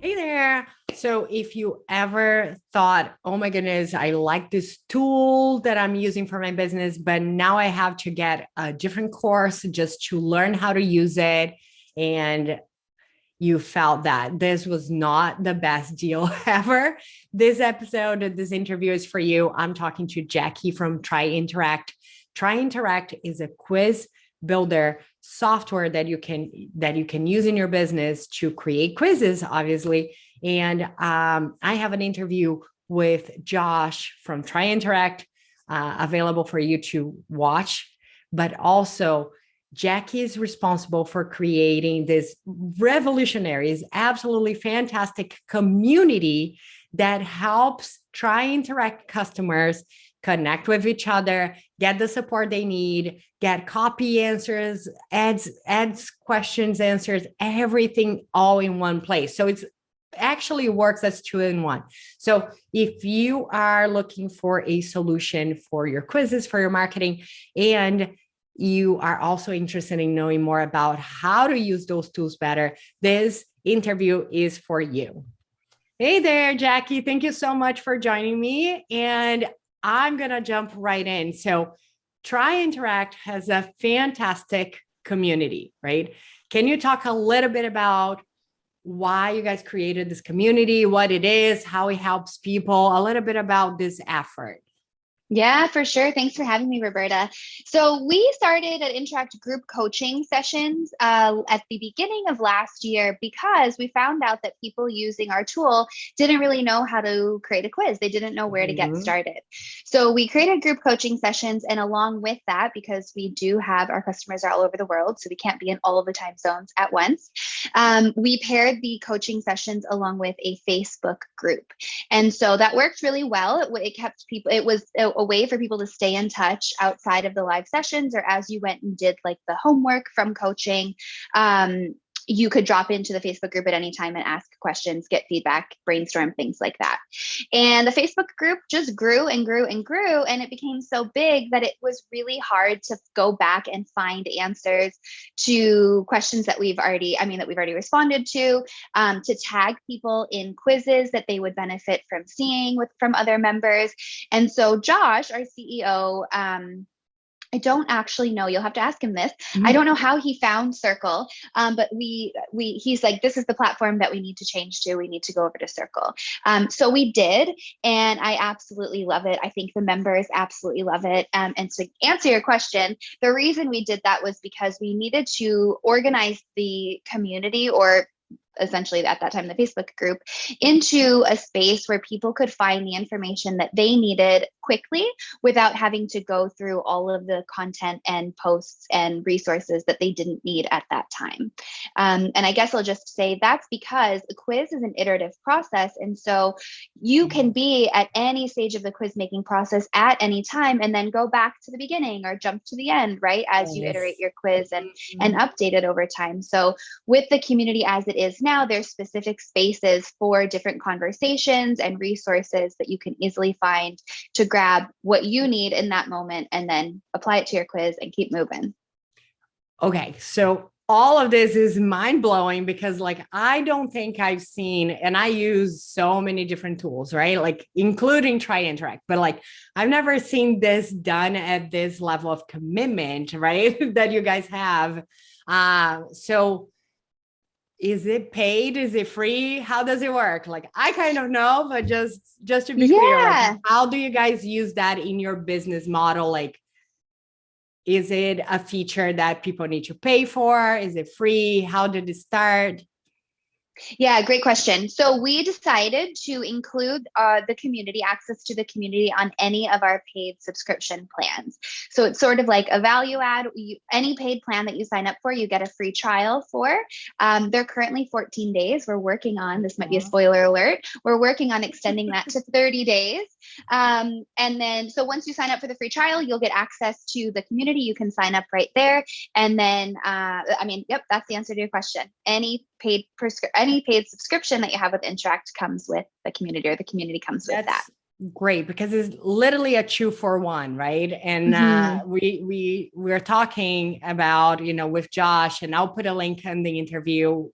Hey there. So, if you ever thought, oh my goodness, I like this tool that I'm using for my business, but now I have to get a different course just to learn how to use it, and you felt that this was not the best deal ever, this episode, this interview is for you. I'm talking to Jackie from TryInteract. TryInteract is a quiz builder software that you can use in your business to create quizzes, obviously. And I have an interview with Josh from TryInteract available for you to watch, but also Jackie is responsible for creating this revolutionary, absolutely fantastic community that helps TryInteract customers connect with each other, get the support they need, get copy answers, ads questions, answers, everything all in one place. So it's actually works as two in one. So if you are looking for a solution for your quizzes, for your marketing, and you are also interested in knowing more about how to use those tools better, this interview is for you. Hey there, Jackie. Thank you so much for joining me. And I'm going to jump right in. So, TryInteract has a fantastic community, right? Can you talk a little bit about why you guys created this community, what it is, how it helps people, a little bit about this effort? Yeah, for sure. Thanks for having me, Roberta. So we started at Interact group coaching sessions at the beginning of last year because we found out that people using our tool didn't really know how to create a quiz. They didn't know where to get Mhm. started. So we created group coaching sessions, and along with that, because we do have our customers are all over the world, so we can't be in all of the time zones at once. We paired the coaching sessions along with a Facebook group. And so that worked really well. It kept people, it was a way for people to stay in touch outside of the live sessions or as you went and did like the homework from coaching. You could drop into the Facebook group at any time and ask questions, get feedback, brainstorm, things like that. And the Facebook group just grew and grew and grew. And it became so big that it was really hard to go back and find answers to questions that we've already responded to tag people in quizzes that they would benefit from seeing from other members. And so Josh, our CEO, I don't actually know. You'll have to ask him this. I don't know how he found Circle, but he's like, this is the platform that we need to change to. We need to go over to Circle. So we did, and I absolutely love it. I think the members absolutely love it. And to answer your question, the reason we did that was because we needed to organize the community, or essentially at that time the Facebook group, into a space where people could find the information that they needed quickly without having to go through all of the content and posts and resources that they didn't need at that time. And I guess I'll just say that's because the quiz is an iterative process. And so you can be at any stage of the quiz making process at any time and then go back to the beginning or jump to the end, right? As you iterate Yes. your quiz and update it over time. So with the community as it is now, there's specific spaces for different conversations and resources that you can easily find to grab what you need in that moment and then apply it to your quiz and keep moving. Okay, so all of this is mind blowing because, like, I don't think I've seen, and I use so many different tools, right? Like, including TryInteract, but like, I've never seen this done at this level of commitment, right? That you guys have. So, is it paid? Is it free? How does it work? Like, I kind of know, but just to be clear, like, Yeah. how do you guys use that in your business model? Like, is it a feature that people need to pay for? Is it free? How did it start? Yeah, great question. So we decided to include the community, access to the community on any of our paid subscription plans. So it's sort of like a value add. Any paid plan that you sign up for, you get a free trial for. They're currently 14 days. We're working on, this might be a spoiler alert, we're working on extending that to 30 days. And then, so once you sign up for the free trial, you'll get access to the community. You can sign up right there. And then, yep, that's the answer to your question. Any paid subscription that you have with Interact comes with the community, or the community comes with That's that. great because it's literally a 2-for-1, right? And Mhm. we're talking about, with Josh, and I'll put a link in the interview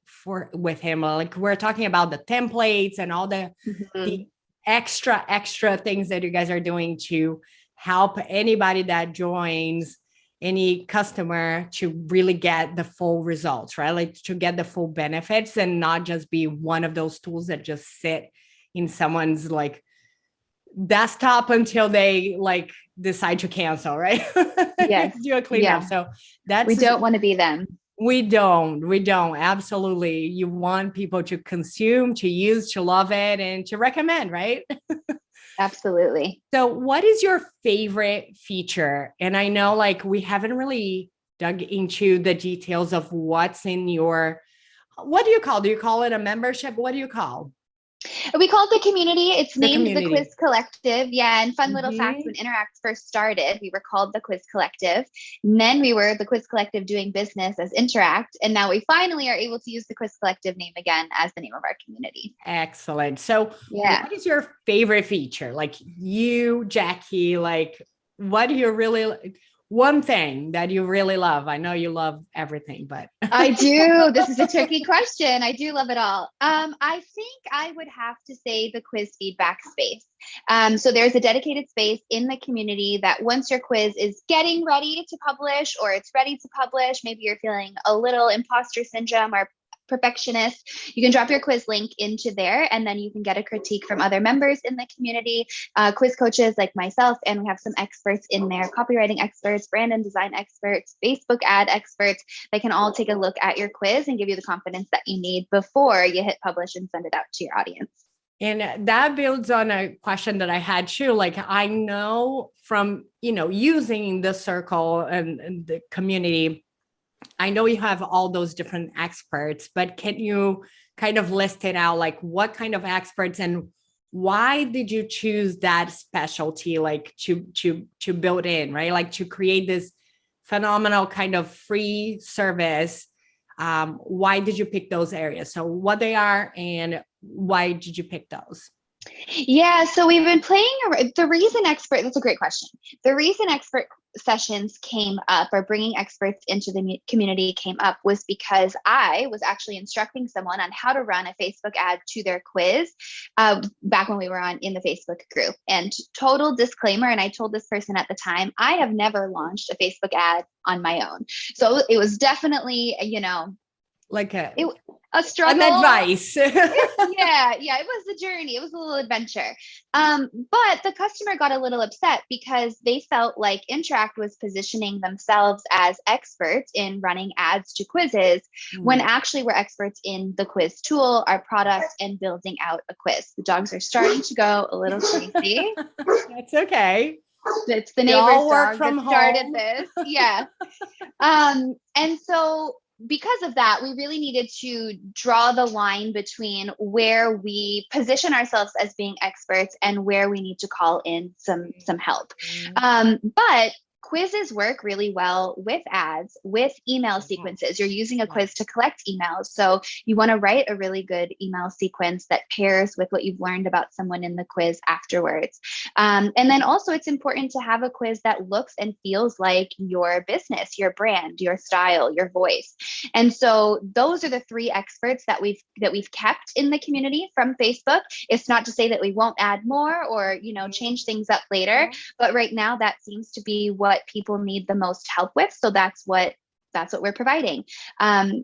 with him. Like we're talking about the templates and all the Mhm. extra things that you guys are doing to help anybody that joins, any customer, to really get the full results, right? Like to get the full benefits and not just be one of those tools that just sit in someone's like desktop until they like decide to cancel, right? Yes. Do a cleanup. Yeah. So We that's don't want to be them. we don't absolutely. You want people to consume, to use, to love it, and to recommend, right? Absolutely. So what is your favorite feature? And I know like we haven't really dug into the details of what's in your, what do you call it a membership? What do you call We call it the community. It's the named the Quiz community? Collective. Yeah. And fun little fact, when Mhm. Interact first started, we were called the Quiz Collective. And then we were the Quiz Collective doing business as Interact. And now we finally are able to use the Quiz Collective name again as the name of our community. Excellent. So, Yeah. what is your favorite feature? Like you, Jackie, like what do you really, one thing that you really love? I know you love everything, but I do. This is a tricky question. I do love it all. I think I would have to say the quiz feedback space. So there's a dedicated space in the community that once your quiz is getting ready to publish or it's ready to publish, maybe you're feeling a little imposter syndrome or perfectionist, you can drop your quiz link into there and then you can get a critique from other members in the community, quiz coaches like myself, and we have some experts in there, copywriting experts, brand and design experts, Facebook ad experts. They can all take a look at your quiz and give you the confidence that you need before you hit publish and send it out to your audience. and that builds on a question that I had too. Like I know from, using the circle and the community, I know you have all those different experts, but can you kind of list it out? Like what kind of experts and why did you choose that specialty, like to build in, right? Like to create this phenomenal kind of free service. Why did you pick those areas? So what they are and why did you pick those? Yeah, so we've been playing the reason expert, that's a great question. The reason expert sessions came up or bringing experts into the community came up was because I was actually instructing someone on how to run a Facebook ad to their quiz back when we were in the Facebook group. And total disclaimer, and I told this person at the time, I have never launched a Facebook ad on my own. So it was definitely, Like a an struggle. advice. Yeah, it was a journey. It was a little adventure. But the customer got a little upset because they felt like Interact was positioning themselves as experts in running ads to quizzes when actually we're experts in the quiz tool, our product, and building out a quiz. The dogs are starting to go a little crazy. That's okay. It's the We neighbor's all work dog from that started home. this. Yeah. And so because of that, we really needed to draw the line between where we position ourselves as being experts and where we need to call in some help. But quizzes work really well with ads, with email sequences. You're using a quiz to collect emails. So you want to write a really good email sequence that pairs with what you've learned about someone in the quiz afterwards. And then also it's important to have a quiz that looks and feels like your business, your brand, your style, your voice. And so those are the three experts that we've kept in the community from Facebook. It's not to say that we won't add more or, change things up later, but right now that seems to be what people need the most help with. So that's what we're providing.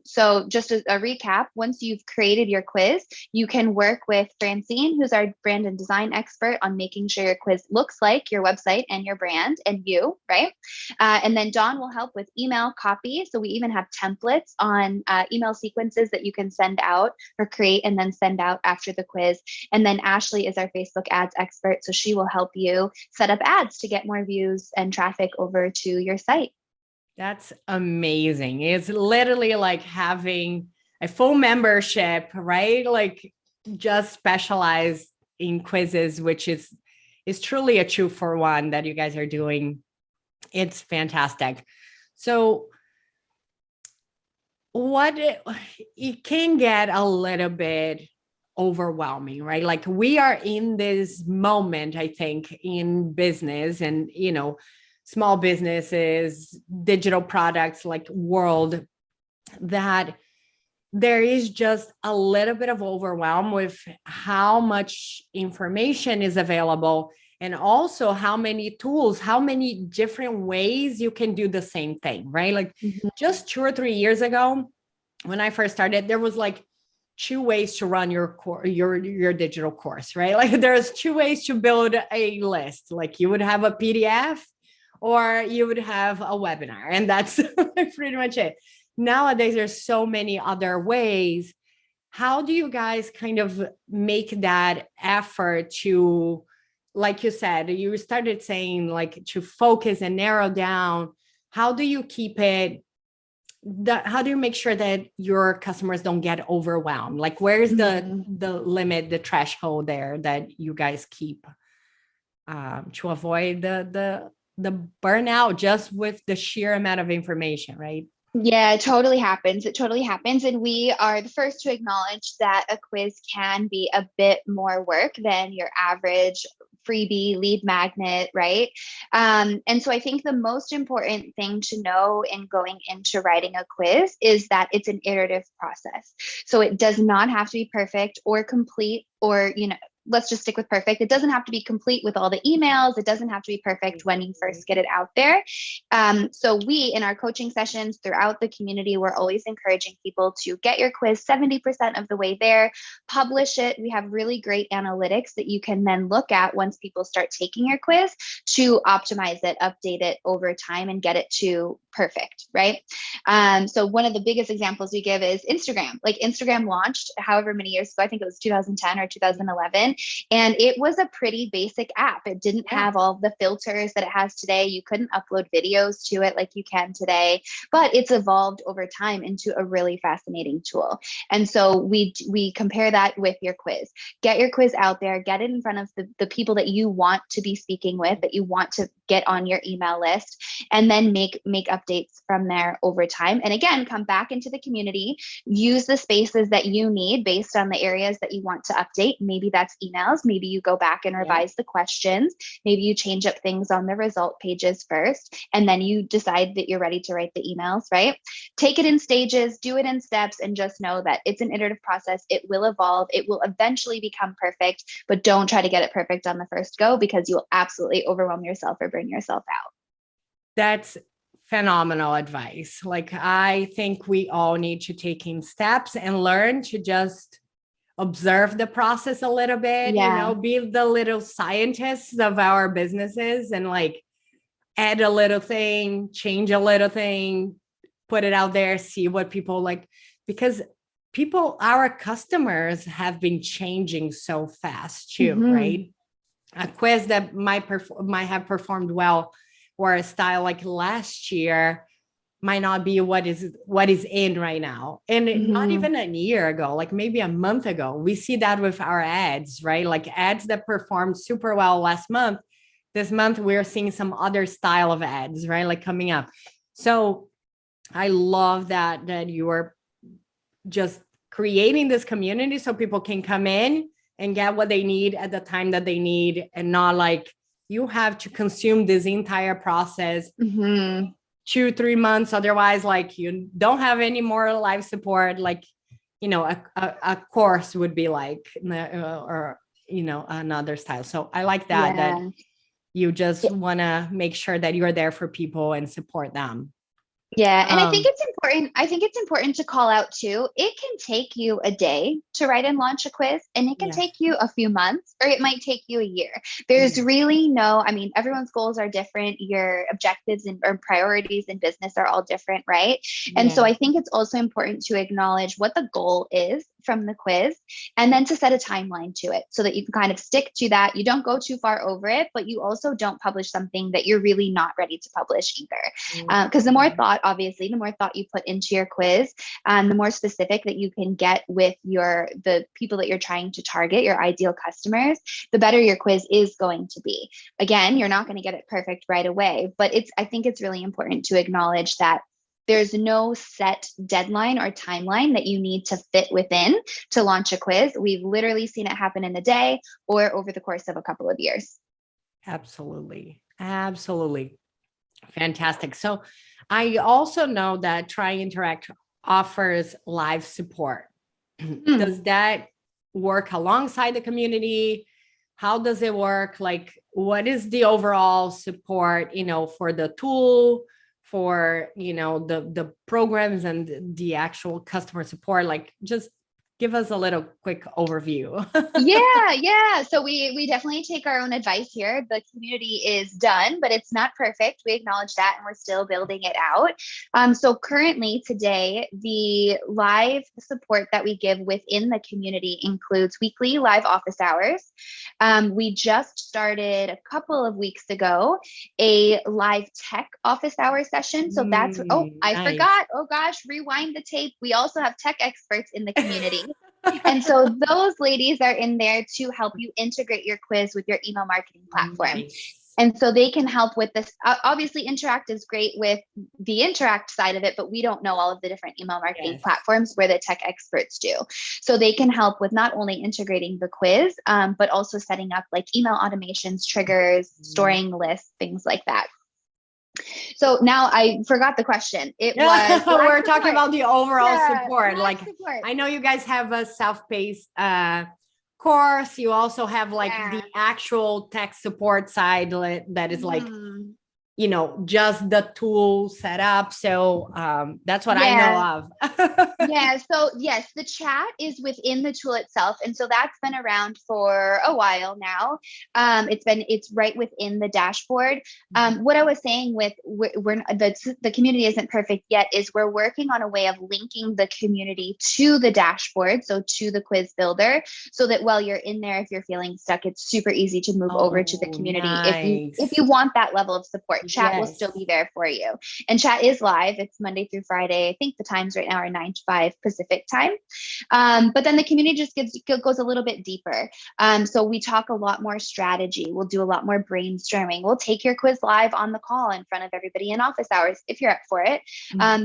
So just a recap, once you've created your quiz, you can work with Francine, who's our brand and design expert, on making sure your quiz looks like your website and your brand and you, right? And then Dawn will help with email copy. So we even have templates on email sequences that you can send out or create and then send out after the quiz. And then Ashley is our Facebook ads expert. So she will help you set up ads to get more views and traffic over to your site. That's amazing. It's literally like having a full membership, right? Like just specialized in quizzes, which is truly a 2-for-1 that you guys are doing. It's fantastic. So what it can get a little bit overwhelming, right? Like we are in this moment, I think, in business and, small businesses, digital products, like world, that there is just a little bit of overwhelm with how much information is available, and also how many tools, how many different ways you can do the same thing, right? Like Mhm. just 2 or 3 years ago, when I first started, there was like two ways to run your digital course, right? Like there's two ways to build a list. Like you would have a PDF or you would have a webinar, and that's pretty much it. Nowadays, there's so many other ways. How do you guys kind of make that effort to, like you said, you started saying like to focus and narrow down? How do you keep it? How do you make sure that your customers don't get overwhelmed? Like, where's Mhm. the limit, the threshold there that you guys keep to avoid the burnout just with the sheer amount of information, right? Yeah, it totally happens. It totally happens. And we are the first to acknowledge that a quiz can be a bit more work than your average freebie lead magnet, right? And so I think the most important thing to know in going into writing a quiz is that it's an iterative process. So it does not have to be perfect or complete, or, let's just stick with perfect. It doesn't have to be complete with all the emails. It doesn't have to be perfect when you first get it out there. So we, in our coaching sessions throughout the community, we're always encouraging people to get your quiz 70% of the way there, publish it. We have really great analytics that you can then look at once people start taking your quiz to optimize it, update it over time, and get it to perfect, right? So one of the biggest examples we give is Instagram. Like Instagram launched however many years ago, I think it was 2010 or 2011, and it was a pretty basic app. It didn't Yeah. have all the filters that it has today. You couldn't upload videos to it like you can today, but it's evolved over time into a really fascinating tool. And so we compare that with your quiz. Get your quiz out there, get it in front of the people that you want to be speaking with, that you want to get on your email list, and then make updates from there over time. And again, come back into the community, use the spaces that you need based on the areas that you want to update. Maybe that's emails, maybe you go back and revise the questions, maybe you change up things on the result pages first, and then you decide that you're ready to write the emails, right? Take it in stages, do it in steps, and just know that it's an iterative process. It will evolve, it will eventually become perfect, but don't try to get it perfect on the first go, because you will absolutely overwhelm yourself or burn yourself out. That's phenomenal advice. Like, I think we all need to take in steps and learn to just observe the process a little bit, Yeah. be the little scientists of our businesses, and like add a little thing, change a little thing, put it out there, see what people like. Because people, our customers have been changing so fast too, Mm-hmm. right? A quiz that might have performed well, or a style like last year, might not be what is in right now. And not Mm-hmm. even a year ago, like maybe a month ago. We see that with our ads, right? Like ads that performed super well last month, this month we're seeing some other style of ads, right? Like coming up. So I love that you are just creating this community so people can come in and get what they need at the time that they need, and not like you have to consume this entire process Mm-hmm. 2-3 months, otherwise like you don't have any more live support, like a course would be like, or another style. So I like that Yeah. you just want to make sure that you're there for people and support them. Yeah, and I think um it's important. I think it's important to call out too. It can take you a day to write and launch a quiz, and it can yes. take you a few months, or it might take you a year. There's Yeah. really no, I mean, everyone's goals are different. Your objectives and or priorities in business are all different, right? And so Yeah. I think it's also important to acknowledge what the goal is from the quiz, and then to set a timeline to it so that you can kind of stick to that. You don't go too far over it, but you also don't publish something that you're really not ready to publish either. Because the more thought, obviously, the more thought you put into your quiz, the more specific that you can get with the people that you're trying to target, your ideal customers, the better your quiz is going to be. Again, you're not going to get it perfect right away, but I think it's really important to acknowledge that There's no set deadline or timeline that you need to fit within to launch a quiz. We've literally seen it happen in a day or over the course of a couple of years. Absolutely. Absolutely. Fantastic. So I also know that TryInteract offers live support. Does that work alongside the community? How does it work? Like, what is the overall support, for the tool, for, the programs and the actual customer support? Like, just give us a little quick overview. Yeah. So we definitely take our own advice here. The community is done, but it's not perfect. We acknowledge that, and we're still building it out. So currently today, the live support that we give within the community includes weekly live office hours. We just started a couple of weeks ago a live tech office hour session. So that's I Nice. forgot. Oh gosh, rewind the tape. We also have tech experts in the community. And so those ladies are in there to help you integrate your quiz with your email marketing platform. Nice. And so they can help with this. Obviously, Interact is great with the Interact side of it, but we don't know all of the different email marketing platforms where the tech experts do. So they can help with not only integrating the quiz, but also setting up like email automations, triggers, storing lists, things like that. So now I forgot the question. It was we're talking about the overall support. Like, support. I know you guys have a self-paced course. You also have like the actual tech support side that is like, just the tool set up. So that's what I know of. So yes, the chat is within the tool itself. And so that's been around for a while now. It's right within the dashboard. What I was saying with the community isn't perfect yet is we're working on a way of linking the community to the dashboard. So to the quiz builder, so that while you're in there, if you're feeling stuck, it's super easy to move over to the community. Nice. If you want that level of support, chat will still be there for you. And chat is live. It's Monday through Friday. I think the times right now are 9 to 5 Pacific time. But then the community just goes a little bit deeper. So we talk a lot more strategy. We'll do a lot more brainstorming. We'll take your quiz live on the call in front of everybody in office hours if you're up for it,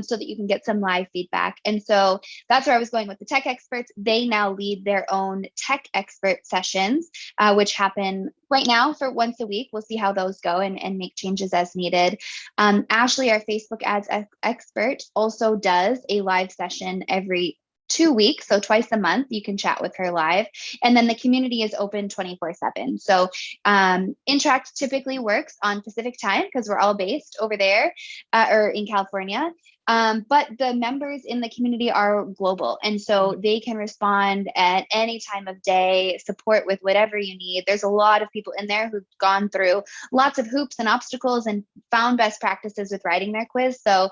so that you can get some live feedback. And so that's where I was going with the tech experts. They now lead their own tech expert sessions, which happen right now for once a week. We'll see how those go and make changes as needed. Ashley, our Facebook ads expert, also does a live session every 2 weeks. So twice a month, you can chat with her live. And then the community is open 24/7. So Interact typically works on Pacific time because we're all based over there or in California. But the members in the community are global. And so they can respond at any time of day, support with whatever you need. There's a lot of people in there who've gone through lots of hoops and obstacles and found best practices with writing their quiz. So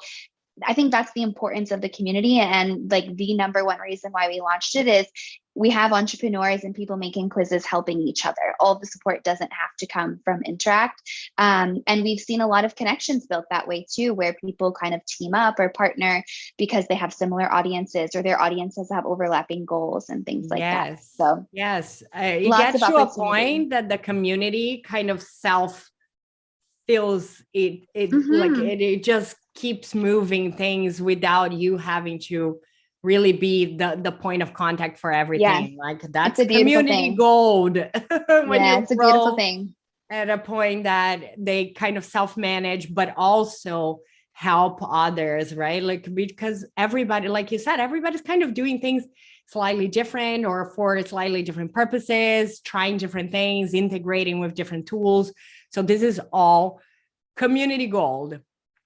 I think that's the importance of the community. And like the number one reason why we launched it is we have entrepreneurs and people making quizzes helping each other. All the support doesn't have to come from Interact. And we've seen a lot of connections built that way too, where people kind of team up or partner because they have similar audiences or their audiences have overlapping goals and things like that. So it gets to a point that the community kind of feels it like it just keeps moving things without you having to really be the point of contact for everything. Like that's community gold. When it's a beautiful thing. At a point that they kind of self-manage, but also help others, right? Like, because everybody, like you said, everybody's kind of doing things slightly different or for slightly different purposes, trying different things, integrating with different tools. So this is all community gold.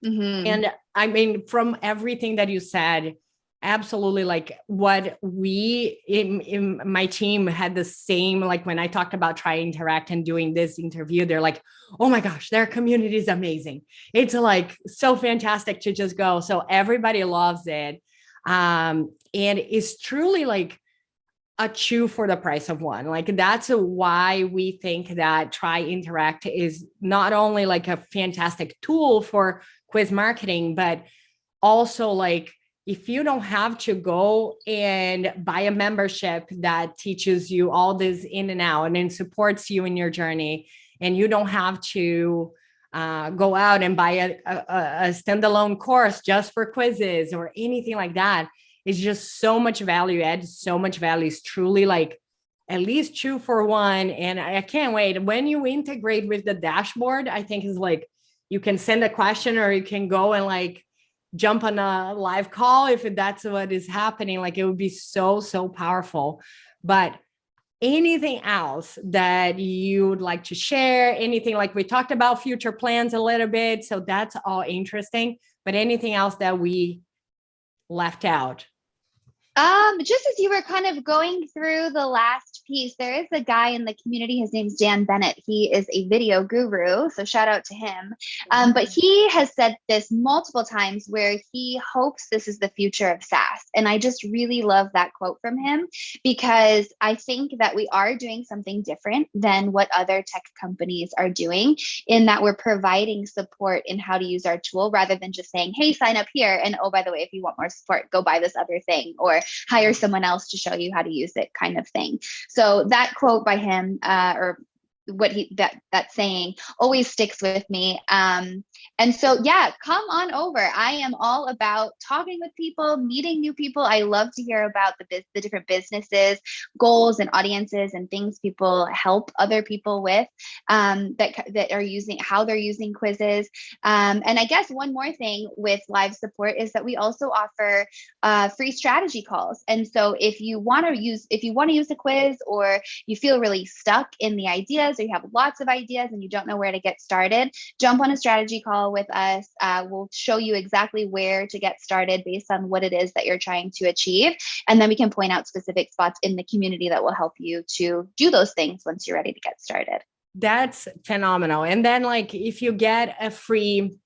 And I mean, from everything that you said, absolutely, like what we in my team had the same, like when I talked about TryInteract and doing this interview, they're like, oh my gosh, their community is amazing. It's like so fantastic to just go. So everybody loves it. And it's truly like a two for the price of one. Like that's why we think that TryInteract is not only like a fantastic tool for quiz marketing, but also like if you don't have to go and buy a membership that teaches you all this in and out and then supports you in your journey, and you don't have to go out and buy a standalone course just for quizzes or anything like that. It's just so much value add, so much value. It's truly like at least 2 for 1. And I can't wait. When you integrate with the dashboard, I think is like you can send a question or you can go and like jump on a live call if that's what is happening. Like it would be so, so powerful. But anything else that you would like to share? Anything like we talked about future plans a little bit. So that's all interesting. But anything else that we left out? Just as you were kind of going through the last piece, there is a guy in the community. His name's Dan Bennett. He is a video guru, so shout out to him. But he has said this multiple times where he hopes this is the future of SaaS. And I just really love that quote from him because I think that we are doing something different than what other tech companies are doing in that we're providing support in how to use our tool rather than just saying, hey, sign up here. And oh, by the way, if you want more support, go buy this other thing or hire someone else to show you how to use it kind of thing. So that quote by him or what that saying always sticks with me. And so, yeah, come on over. I am all about talking with people, meeting new people. I love to hear about the different businesses, goals and audiences and things people help other people with that are using, how they're using quizzes. And I guess one more thing with live support is that we also offer free strategy calls. And so if you want to use a quiz or you feel really stuck in the ideas or you have lots of ideas and you don't know where to get started, jump on a strategy call with us. We'll show you exactly where to get started based on what it is that you're trying to achieve. And then we can point out specific spots in the community that will help you to do those things once you're ready to get started. That's phenomenal. And then like if you get a free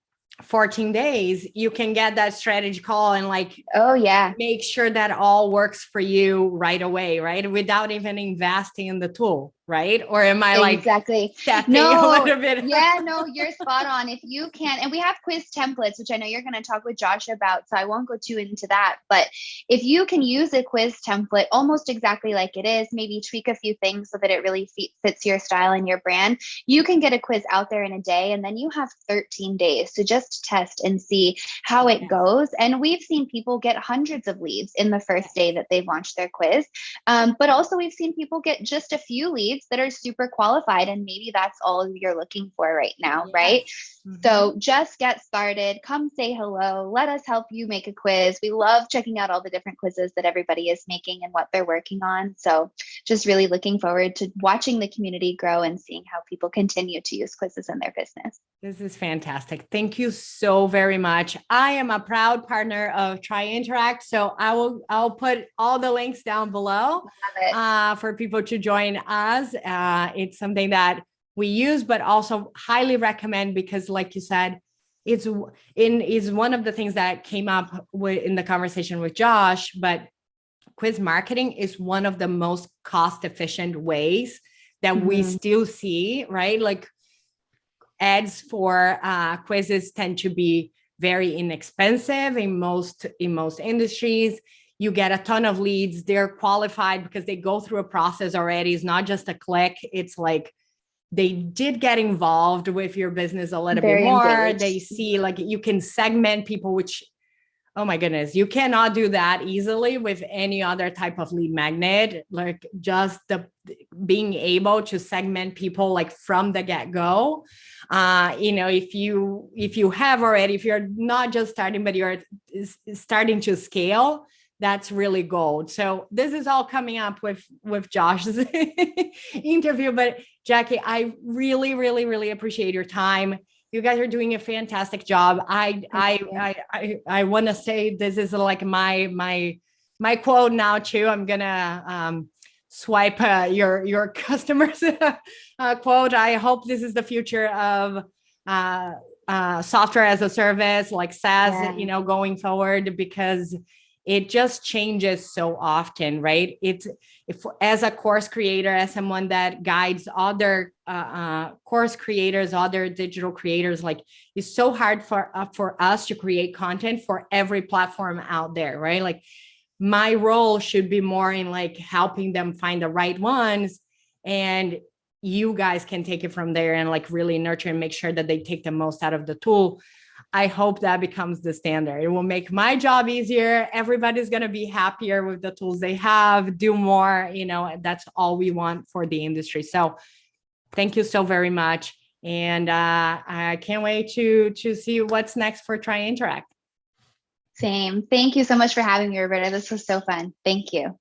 14 days, you can get that strategy call and like, oh yeah, make sure that all works for you right away, right? Without even investing in the tool, right? Or am I like exactly stepping no a little bit? Yeah, no, you're spot on. If you can, and we have quiz templates, which I know you're going to talk with Josh about, so I won't go too into that, but if you can use a quiz template almost exactly like it is, maybe tweak a few things so that it really fits your style and your brand, you can get a quiz out there in a day, and then you have 13 days to just test and see how it goes. And we've seen people get hundreds of leads in the first day that they've launched their quiz. But also we've seen people get just a few leads that are super qualified, and maybe that's all you're looking for right now, right? So just get started, come say hello, let us help you make a quiz. We love checking out all the different quizzes that everybody is making and what they're working on. So just really looking forward to watching the community grow and seeing how people continue to use quizzes in their business. This is fantastic. Thank you so very much. I am a proud partner of TryInteract, so I'll put all the links down below for people to join us. It's something that we use, but also highly recommend because, like you said, is one of the things that came up in the conversation with Josh. But quiz marketing is one of the most cost-efficient ways that we still see, right? Like ads for quizzes tend to be very inexpensive in most industries. You get a ton of leads. They're qualified because they go through a process already. It's not just a click. It's like they did get involved with your business a little bit more. Engaged. They see like you can segment people, which, oh my goodness, you cannot do that easily with any other type of lead magnet. Like just being able to segment people like from the get-go. If you have already, if you're not just starting, but you're starting to scale, that's really gold. So this is all coming up with Josh's interview. But Jackie, I really, really, really appreciate your time. You guys are doing a fantastic job. I want to say this is like my quote now too. I'm gonna swipe your customers quote. I hope this is the future of software as a service, like SaaS, going forward, because it just changes so often, right? If as a course creator, as someone that guides other course creators, other digital creators, like it's so hard for us to create content for every platform out there, right? Like my role should be more in like helping them find the right ones. And you guys can take it from there and like really nurture and make sure that they take the most out of the tool. I hope that becomes the standard. It will make my job easier. Everybody's going to be happier with the tools they have, do more, that's all we want for the industry. So thank you so very much. And I can't wait to see what's next for TryInteract. Same. Thank you so much for having me, Roberta. This was so fun. Thank you.